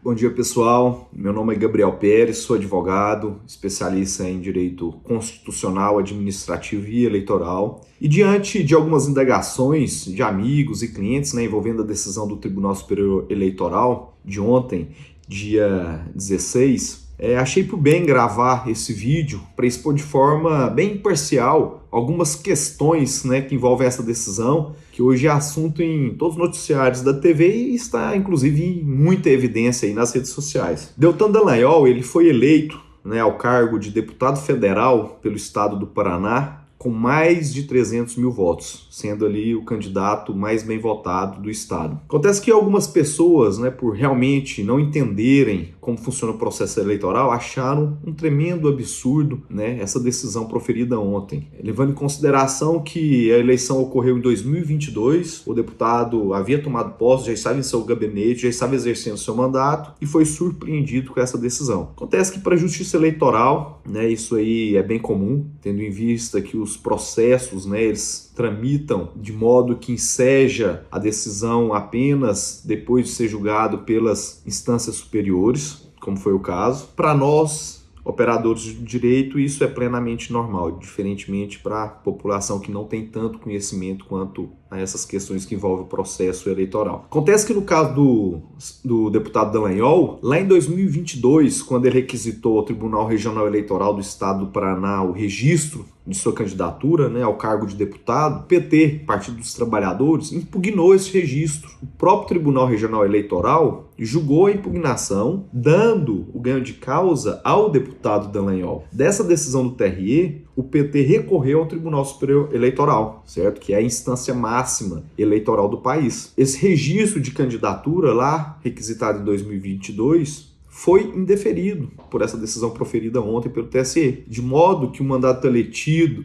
Bom dia, pessoal. Meu nome é Gabriel Pérez, sou advogado, especialista em direito constitucional, administrativo e eleitoral. E diante de algumas indagações de amigos e clientes, envolvendo a decisão do Tribunal Superior Eleitoral de ontem, dia 16, achei por bem gravar esse vídeo para expor de forma bem imparcial algumas questões que envolvem essa decisão, que hoje é assunto em todos os noticiários da TV e está, inclusive, em muita evidência aí nas redes sociais. Deltan Dallagnol, ele foi eleito ao cargo de deputado federal pelo estado do Paraná com mais de 300 mil votos, sendo ali o candidato mais bem votado do estado. Acontece que algumas pessoas, por realmente não entenderem como funciona o processo eleitoral, acharam um tremendo absurdo essa decisão proferida ontem, levando em consideração que a eleição ocorreu em 2022, o deputado havia tomado posse, já estava em seu gabinete, já estava exercendo seu mandato e foi surpreendido com essa decisão. Acontece que para a Justiça Eleitoral, isso aí é bem comum, tendo em vista que os processos, eles tramitam de modo que enseja a decisão apenas depois de ser julgado pelas instâncias superiores, como foi o caso. Para nós, operadores de direito, isso é plenamente normal, diferentemente para a população que não tem tanto conhecimento quanto a essas questões que envolvem o processo eleitoral. Acontece que no caso do deputado Dallagnol, lá em 2022, quando ele requisitou ao Tribunal Regional Eleitoral do Estado do Paraná o registro de sua candidatura ao cargo de deputado, o PT, Partido dos Trabalhadores, impugnou esse registro. O próprio Tribunal Regional Eleitoral julgou a impugnação, dando o ganho de causa ao deputado Dallagnol. Dessa decisão do TRE, o PT recorreu ao Tribunal Superior Eleitoral, certo? Que é a instância máxima eleitoral do país. Esse registro de candidatura lá, requisitado em 2022, foi indeferido por essa decisão proferida ontem pelo TSE, de modo que o mandato eletivo,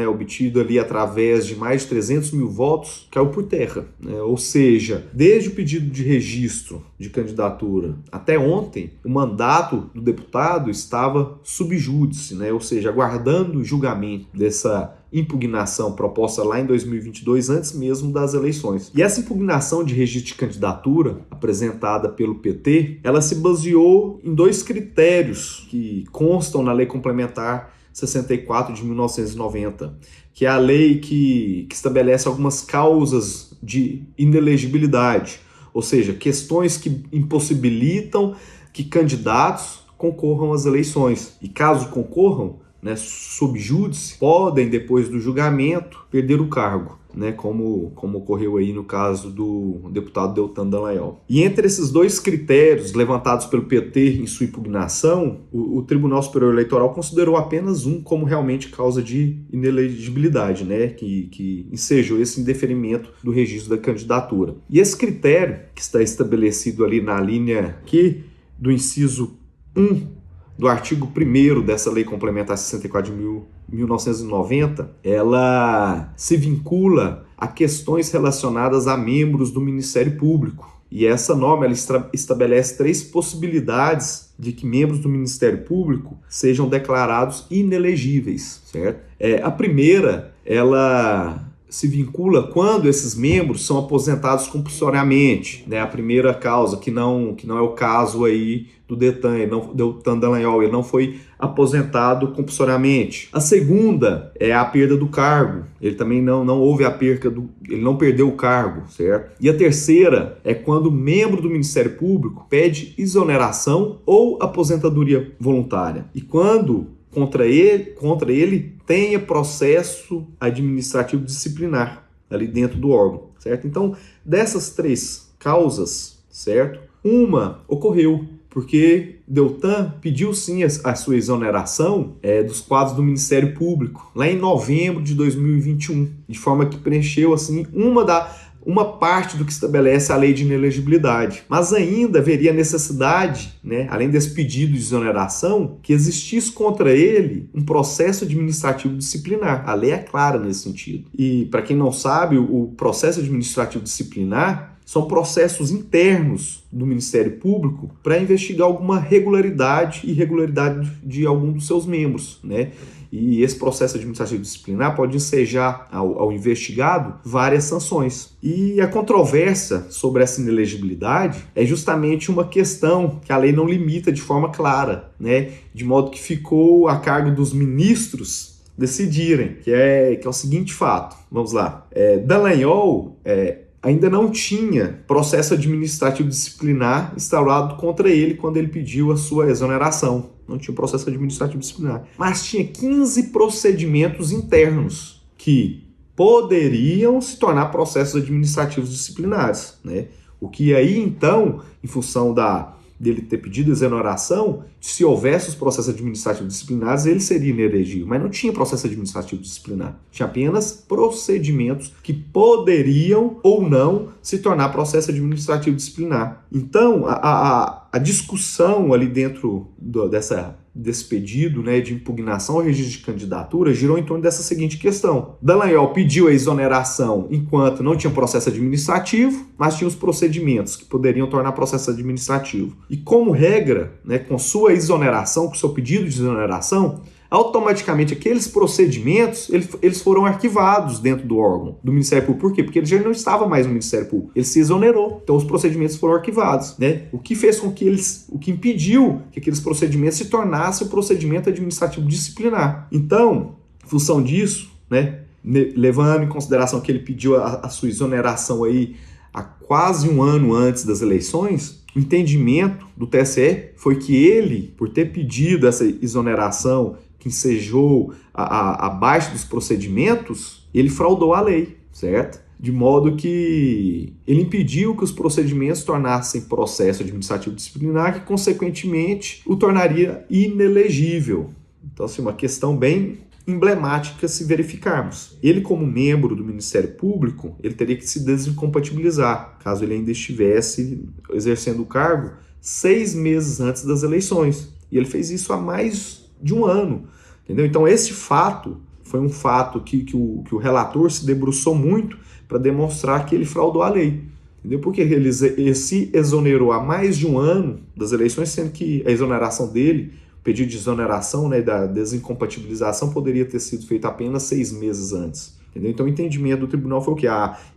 obtido ali através de mais de 300 mil votos, caiu por terra. Ou seja, desde o pedido de registro de candidatura até ontem, o mandato do deputado estava sub júdice, ou seja, aguardando o julgamento dessa impugnação proposta lá em 2022, antes mesmo das eleições. E essa impugnação de registro de candidatura, apresentada pelo PT, ela se baseou em dois critérios que constam na Lei Complementar 64 de 1990, que é a lei que estabelece algumas causas de inelegibilidade, ou seja, questões que impossibilitam que candidatos concorram às eleições. E caso concorram, sob júdice, podem, depois do julgamento, perder o cargo, como ocorreu aí no caso do deputado Deltan Dallagnol. E entre esses dois critérios levantados pelo PT em sua impugnação, o Tribunal Superior Eleitoral considerou apenas um como realmente causa de inelegibilidade, que ensejou esse indeferimento do registro da candidatura. E esse critério, que está estabelecido ali na linha Q do inciso 1 do artigo 1º dessa Lei Complementar 64 de 1990, ela se vincula a questões relacionadas a membros do Ministério Público. E essa norma ela estabelece 3 possibilidades de que membros do Ministério Público sejam declarados inelegíveis, certo? A primeira, ela se vincula quando esses membros são aposentados compulsoriamente, a primeira causa, que não é o caso aí do Deltan Dallagnol, ele não foi aposentado compulsoriamente. A segunda é a perda do cargo, ele também não houve a perda ele não perdeu o cargo, certo? E a terceira é quando o membro do Ministério Público pede exoneração ou aposentadoria voluntária. E quando contra ele tenha processo administrativo disciplinar ali dentro do órgão, certo? Então, dessas 3 causas, certo? Uma ocorreu porque Deltan pediu sim a sua exoneração dos quadros do Ministério Público lá em novembro de 2021, de forma que preencheu assim uma parte do que estabelece a lei de inelegibilidade. Mas ainda haveria necessidade, além desse pedido de exoneração, que existisse contra ele um processo administrativo disciplinar. A lei é clara nesse sentido. E, para quem não sabe, o processo administrativo disciplinar são processos internos do Ministério Público para investigar alguma regularidade e irregularidade de algum dos seus membros, né? E esse processo administrativo disciplinar pode ensejar ao investigado várias sanções. E a controvérsia sobre essa inelegibilidade é justamente uma questão que a lei não limita de forma clara, né? De modo que ficou a cargo dos ministros decidirem, que é o seguinte fato. Vamos lá. Dallagnol ainda não tinha processo administrativo disciplinar instaurado contra ele quando ele pediu a sua exoneração. Não tinha processo administrativo disciplinar. Mas tinha 15 procedimentos internos que poderiam se tornar processos administrativos disciplinares, né? O que aí, então, em função dele ter pedido exoneração, se houvesse os processos administrativos disciplinares, ele seria inelegível. Mas não tinha processo administrativo disciplinar. Tinha apenas procedimentos que poderiam ou não se tornar processo administrativo disciplinar. Então, a discussão ali dentro desse pedido, né, de impugnação ao registro de candidatura girou em torno dessa seguinte questão. Dallagnol pediu a exoneração enquanto não tinha processo administrativo, mas tinha os procedimentos que poderiam tornar processo administrativo. E como regra, né, com sua exoneração, com seu pedido de exoneração, automaticamente aqueles procedimentos eles foram arquivados dentro do órgão, do Ministério Público. Por quê? Porque ele já não estava mais no Ministério Público, ele se exonerou, então os procedimentos foram arquivados, né? O que fez com que o que impediu que aqueles procedimentos se tornassem o procedimento administrativo disciplinar. Então, em função disso, né, levando em consideração que ele pediu a sua exoneração aí há quase um ano antes das eleições, o entendimento do TSE foi que ele, por ter pedido essa exoneração que ensejou abaixo dos procedimentos, ele fraudou a lei, certo? De modo que ele impediu que os procedimentos tornassem processo administrativo disciplinar, que consequentemente o tornaria inelegível. Então, assim, uma questão bem emblemática se verificarmos. Ele, como membro do Ministério Público, ele teria que se desincompatibilizar, caso ele ainda estivesse exercendo o cargo 6 meses antes das eleições. E ele fez isso há mais de um ano, entendeu? Então esse fato foi um fato que o relator se debruçou muito para demonstrar que ele fraudou a lei, entendeu? Porque ele se exonerou há mais de um ano das eleições, sendo que a exoneração dele, o pedido de exoneração, né, da desincompatibilização poderia ter sido feito apenas 6 meses antes, entendeu? Então o entendimento do tribunal foi o que?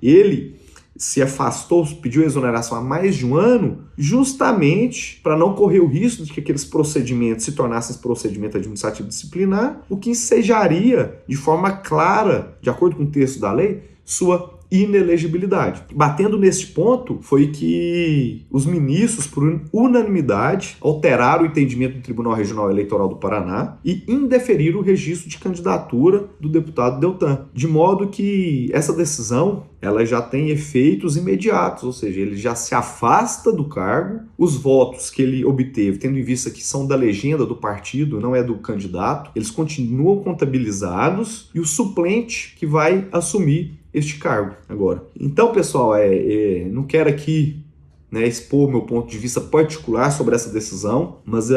Ele se afastou, pediu exoneração há mais de um ano, justamente para não correr o risco de que aqueles procedimentos se tornassem procedimento administrativo disciplinar, o que ensejaria de forma clara, de acordo com o texto da lei, sua inelegibilidade. Batendo neste ponto, foi que os ministros, por unanimidade, alteraram o entendimento do Tribunal Regional Eleitoral do Paraná e indeferiram o registro de candidatura do deputado Deltan, de modo que essa decisão ela já tem efeitos imediatos, ou seja, ele já se afasta do cargo, os votos que ele obteve, tendo em vista que são da legenda do partido, não é do candidato, eles continuam contabilizados e o suplente que vai assumir este cargo agora. Então, pessoal, não quero aqui, né, expor meu ponto de vista particular sobre essa decisão, mas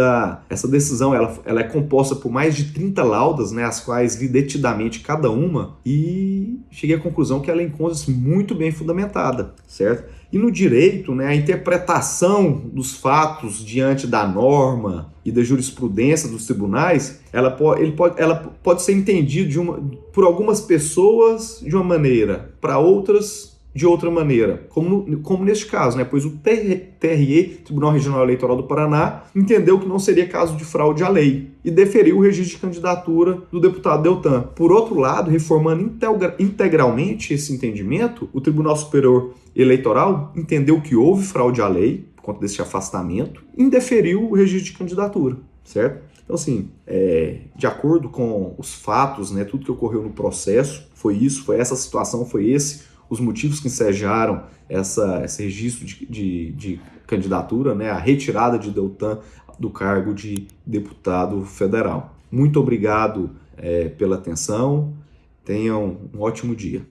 essa decisão ela é composta por mais de 30 laudas, né, as quais li detidamente cada uma, e cheguei à conclusão que ela encontra-se muito bem fundamentada, certo? E no direito, né, a interpretação dos fatos diante da norma e da jurisprudência dos tribunais, ela pode ser entendida por algumas pessoas de uma maneira, para outras de outra maneira, como neste caso, né? Pois o TRE, Tribunal Regional Eleitoral do Paraná, entendeu que não seria caso de fraude à lei e deferiu o registro de candidatura do deputado Deltan. Por outro lado, reformando integralmente esse entendimento, o Tribunal Superior Eleitoral entendeu que houve fraude à lei, por conta desse afastamento, e indeferiu o registro de candidatura, certo? Então, assim, de acordo com os fatos, né, tudo que ocorreu no processo, foi essa situação, foi os motivos que ensejaram esse registro de candidatura, né, a retirada de Deltan do cargo de deputado federal. Muito obrigado pela atenção, tenham um ótimo dia.